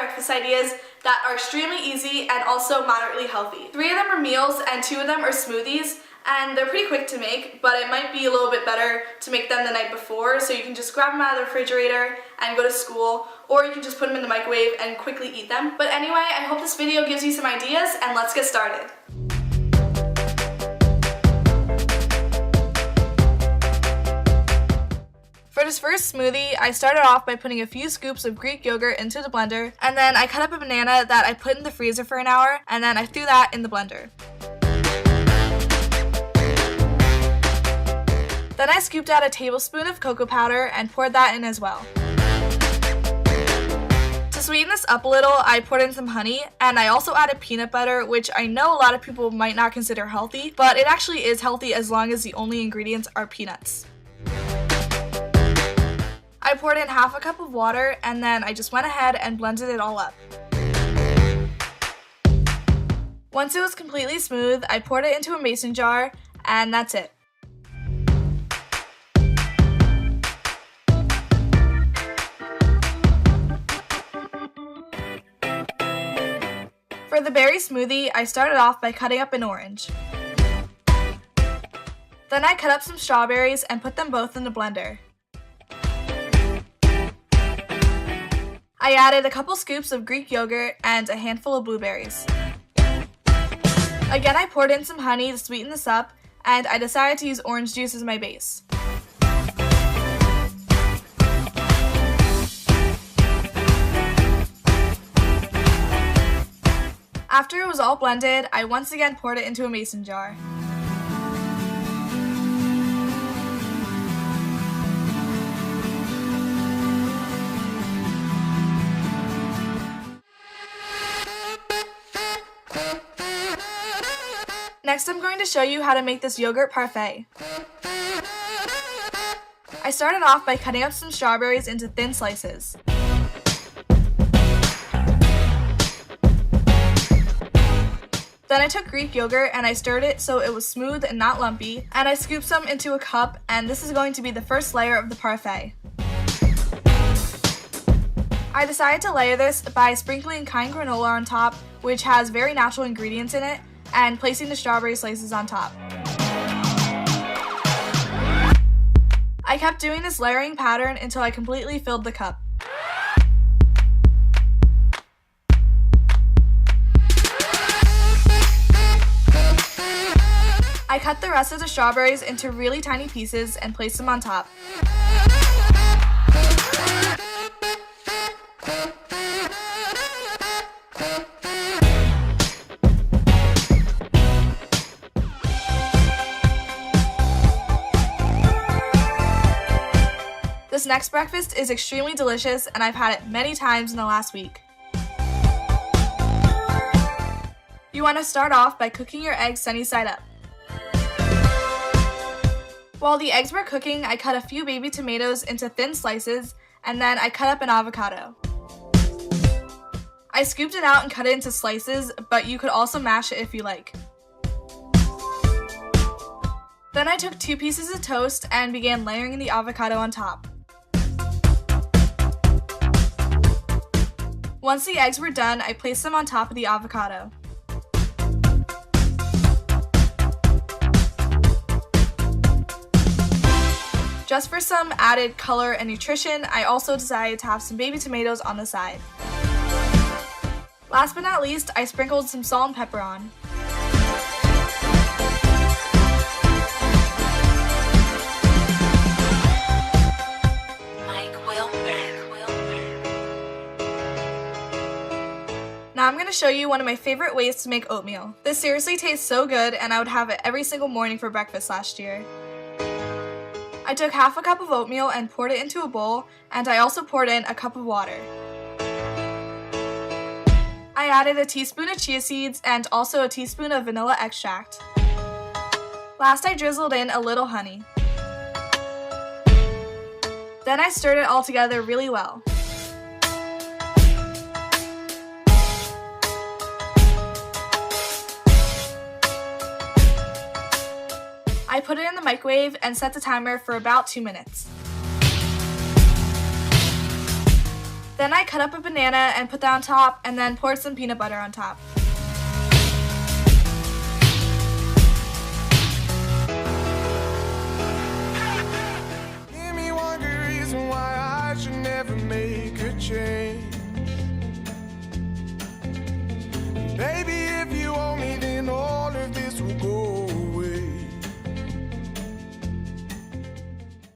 breakfast ideas that are extremely easy and also moderately healthy. 3 of them are meals and 2 of them are smoothies, and they're pretty quick to make, but it might be a little bit better to make them the night before, so you can just grab them out of the refrigerator and go to school, or you can just put them in the microwave and quickly eat them. But anyway, I hope this video gives you some ideas, and let's get started. For this first smoothie, I started off by putting a few scoops of Greek yogurt into the blender, and then I cut up a banana that I put in the freezer for an hour, and then I threw that in the blender. Then I scooped out a tablespoon of cocoa powder and poured that in as well. To sweeten this up a little, I poured in some honey, and I also added peanut butter, which I know a lot of people might not consider healthy, but it actually is healthy as long as the only ingredients are peanuts. I poured in half a cup of water, and then I just went ahead and blended it all up. Once it was completely smooth, I poured it into a mason jar, and that's it. For the berry smoothie, I started off by cutting up an orange. Then I cut up some strawberries and put them both in the blender. I added a couple scoops of Greek yogurt and a handful of blueberries. Again, I poured in some honey to sweeten this up, and I decided to use orange juice as my base. After it was all blended, I once again poured it into a mason jar. Next, I'm going to show you how to make this yogurt parfait. I started off by cutting up some strawberries into thin slices. Then I took Greek yogurt and I stirred it so it was smooth and not lumpy, and I scooped some into a cup, and this is going to be the first layer of the parfait. I decided to layer this by sprinkling Kind granola on top, which has very natural ingredients in it, and placing the strawberry slices on top. I kept doing this layering pattern until I completely filled the cup. I cut the rest of the strawberries into really tiny pieces and placed them on top. This next breakfast is extremely delicious, and I've had it many times in the last week. You want to start off by cooking your eggs sunny side up. While the eggs were cooking, I cut a few baby tomatoes into thin slices, and then I cut up an avocado. I scooped it out and cut it into slices, but you could also mash it if you like. Then I took 2 pieces of toast and began layering the avocado on top. Once the eggs were done, I placed them on top of the avocado. Just for some added color and nutrition, I also decided to have some baby tomatoes on the side. Last but not least, I sprinkled some salt and pepper on. Now I'm going to show you one of my favorite ways to make oatmeal. This seriously tastes so good, and I would have it every single morning for breakfast last year. I took half a cup of oatmeal and poured it into a bowl, and I also poured in a cup of water. I added a teaspoon of chia seeds and also a teaspoon of vanilla extract. Last, I drizzled in a little honey. Then I stirred it all together really well. I put it in the microwave and set the timer for about 2 minutes. Then I cut up a banana and put that on top, and then poured some peanut butter on top.